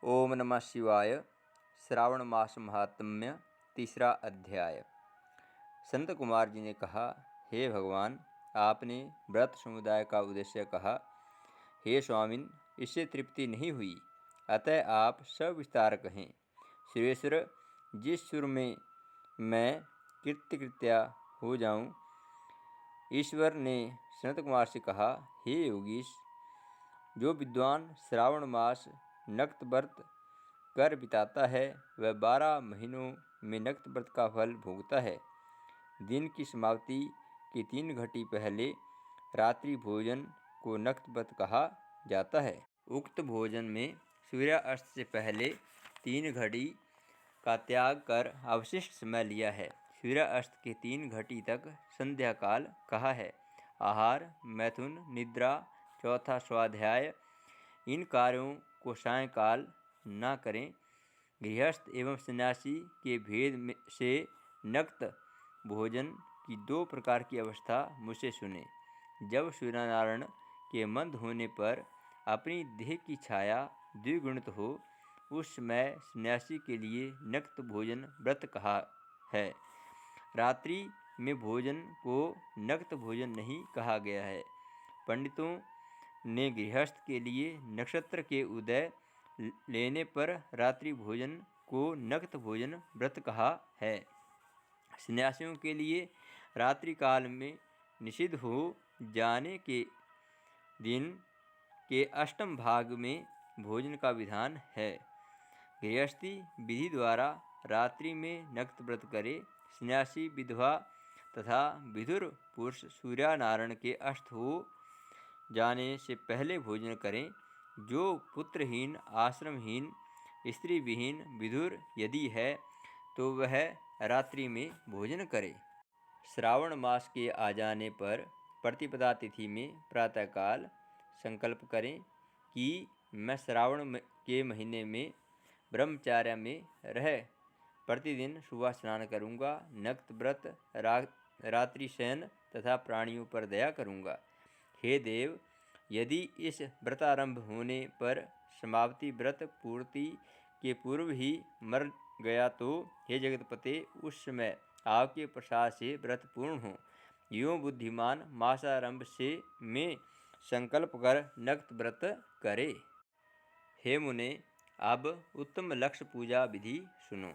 ओम नमः शिवाय। श्रावण मास महात्म्य तीसरा अध्याय। संत कुमार जी ने कहा, हे भगवान, आपने व्रत समुदाय का उद्देश्य कहा। हे स्वामिन, इससे तृप्ति नहीं हुई, अतः आप सविस्तार कहें। सुरेश्वर, जिस सुर में मैं कृत्या हो जाऊं। ईश्वर ने सनत कुमार से कहा, हे योगीश, जो विद्वान श्रावण मास नक्त व्रत कर बिताता है वह 12 महीनों में नक्त व्रत का फल भोगता है। दिन की समाप्ति के 3 घड़ी पहले रात्रि भोजन को नक्त व्रत कहा जाता है। उक्त भोजन में सूर्यास्त से पहले 3 घड़ी का त्याग कर अवशिष्ट समय लिया है। सूर्यास्त के 3 घड़ी तक संध्या काल कहा है। आहार, मैथुन, निद्रा, चौथा स्वाध्याय, इन कार्यों को सायंकाल न करें। गृहस्थ एवं सन्यासी के भेद से नक्त भोजन की 2 प्रकार की अवस्था मुझसे सुने। जब सूर्यनारायण के मंद होने पर अपनी देह की छाया द्विगुणित हो, उस समय सन्यासी के लिए नक्त भोजन व्रत कहा है। रात्रि में भोजन को नक्त भोजन नहीं कहा गया है। पंडितों ने गृहस्थ के लिए नक्षत्र के उदय लेने पर रात्रि भोजन को नक्त भोजन व्रत कहा है। सन्यासियों के लिए रात्रि काल में निषिद्ध हो जाने के दिन के अष्टम भाग में भोजन का विधान है। गृहस्थी विधि द्वारा रात्रि में नक्त व्रत करे। सन्यासी, विधवा तथा विधुर पुरुष सूर्यनारायण के अस्त हो जाने से पहले भोजन करें। जो पुत्रहीन, आश्रमहीन, स्त्री विहीन विधुर यदि है तो वह रात्रि में भोजन करे। श्रावण मास के आ जाने पर प्रतिपदा तिथि में प्रातःकाल संकल्प करें कि मैं श्रावण के महीने में ब्रह्मचर्य में रह प्रतिदिन सुबह स्नान करूँगा, नक्त व्रत, रात्रि शयन तथा प्राणियों पर दया करूँगा। हे देव, यदि इस व्रतारंभ होने पर समाप्ति व्रत पूर्ति के पूर्व ही मर गया तो हे जगतपते, उस समय आपके प्रसाद से व्रत पूर्ण हो। यों बुद्धिमान मासारंभ से में संकल्प कर नक्त व्रत करे। हे मुने, अब उत्तम लक्ष्य पूजा विधि सुनो।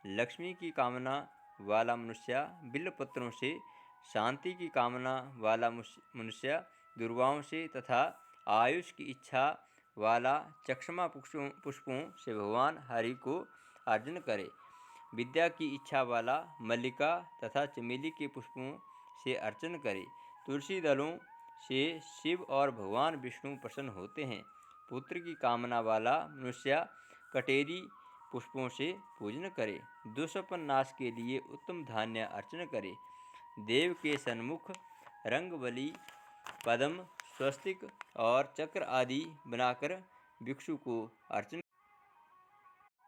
लक्ष्मी की कामना वाला मनुष्य बिल्वपत्रों से, शांति की कामना वाला मनुष्य दुर्वाओं से तथा आयुष की इच्छा वाला चक्षमा पुष्पों से भगवान हरि को अर्चन करे। विद्या की इच्छा वाला मल्लिका तथा चमेली के पुष्पों से अर्चन करे। तुलसी दलों से शिव और भगवान विष्णु प्रसन्न होते हैं। पुत्र की कामना वाला मनुष्य कटेरी पुष्पों से पूजन करे। दुष्पन नाश के लिए उत्तम धान्य अर्चन करे। देव के सन्मुख रंगबली, पद्म, स्वस्तिक और चक्र आदि बनाकर भिक्षु को अर्चन।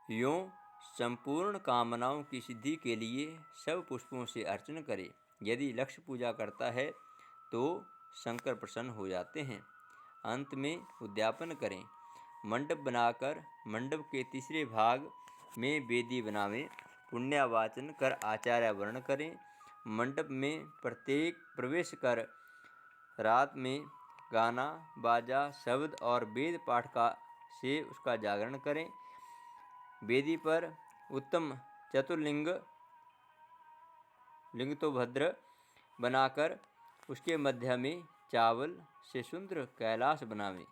यों संपूर्ण कामनाओं की सिद्धि के लिए सब पुष्पों से अर्चन करे। यदि लक्ष्य पूजा करता है तो शंकर प्रसन्न हो जाते हैं। अंत में उद्यापन करें। मंडप बनाकर मंडप के तीसरे भाग में वेदी बनावें। पुण्यवाचन कर आचार्य वर्ण करें। मंडप में प्रत्येक प्रवेश कर रात में गाना, बाजा, शब्द और वेद पाठ का से उसका जागरण करें। वेदी पर उत्तम चतुर्लिंग लिंग तो भद्र बनाकर उसके मध्य में चावल से सुंदर कैलाश बनावें।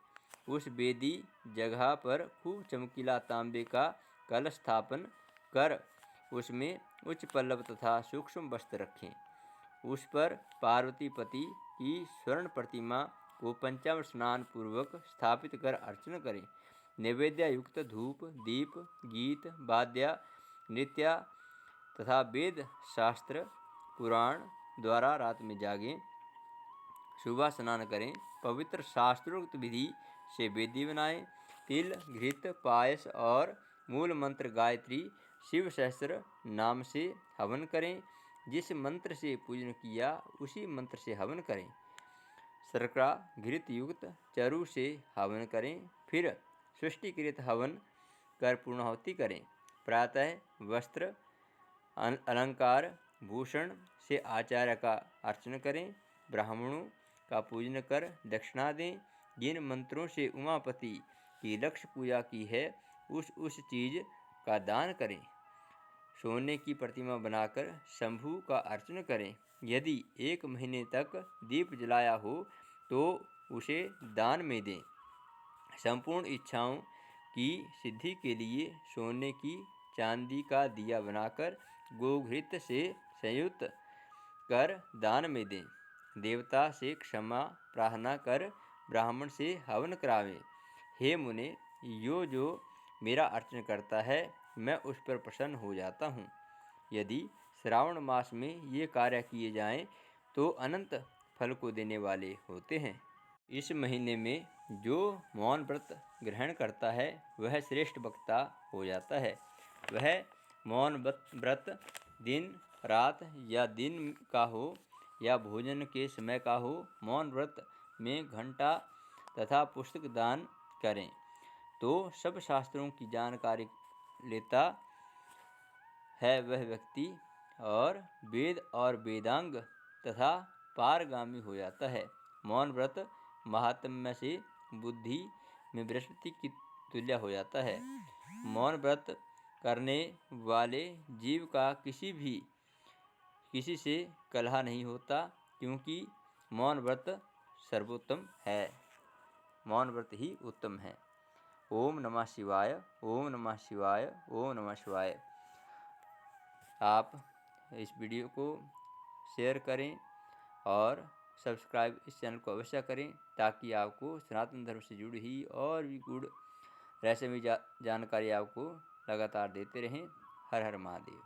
उस वेदी जगह पर खूब चमकीला तांबे का कलश स्थापन कर उसमें उच्च पल्लव तथा सूक्ष्म वस्त्र रखें। उस पर पार्वती पति की स्वर्ण प्रतिमा को पंचामृत स्नान पूर्वक स्थापित कर अर्चना करें। नैवेद्य युक्त धूप, दीप, गीत, वाद्य, नृत्य तथा वेद शास्त्र पुराण द्वारा रात में जागें। सुबह स्नान करें। पवित्र शास्त्रोक्त विधि से वेदी बनाएं। तिल, घृत, पायस और मूल मंत्र गायत्री शिव सहस्त्र नाम से हवन करें। जिस मंत्र से पूजन किया उसी मंत्र से हवन करें। शर्करा घृत युक्त चरु से हवन करें। फिर सृष्टिकृत हवन कर पूर्णाहुति करें। प्रातः वस्त्र अलंकार भूषण से आचार्य का अर्चन करें। ब्राह्मणों का पूजन कर दक्षिणा दें। जिन मंत्रों से उमापति की लक्ष्य पूजा की है उस चीज़ का दान करें। सोने की प्रतिमा बनाकर शंभु का अर्चन करें। यदि 1 महीने तक दीप जलाया हो तो उसे दान में दें। संपूर्ण इच्छाओं की सिद्धि के लिए सोने की चांदी का दिया बनाकर गोघृत से संयुक्त कर दान में दें। देवता से क्षमा प्रार्थना कर ब्राह्मण से हवन करावें। हे मुने, जो मेरा अर्चन करता है मैं उस पर प्रसन्न हो जाता हूँ। यदि श्रावण मास में ये कार्य किए जाएं तो अनंत फल को देने वाले होते हैं। इस महीने में जो मौन व्रत ग्रहण करता है वह श्रेष्ठ वक्ता हो जाता है। वह मौन व्रत दिन रात या दिन का हो या भोजन के समय का हो, मौन व्रत में घंटा तथा पुस्तक दान करें तो सब शास्त्रों की जानकारी लेता है वह व्यक्ति और वेद और वेदांग तथा पारगामी हो जाता है। मौन व्रत महात्म्य से बुद्धि में बृहस्पति की तुल्य हो जाता है। मौन व्रत करने वाले जीव का किसी से कलह नहीं होता, क्योंकि मौन व्रत सर्वोत्तम है। मौन व्रत ही उत्तम है। ओम नमः शिवाय, ओम नमः शिवाय, ओम नमः शिवाय। आप इस वीडियो को शेयर करें और सब्सक्राइब इस चैनल को अवश्य करें ताकि आपको सनातन धर्म से जुड़ी हुई और भी गुड़ रहस्यमयी जानकारी आपको लगातार देते रहें। हर हर महादेव।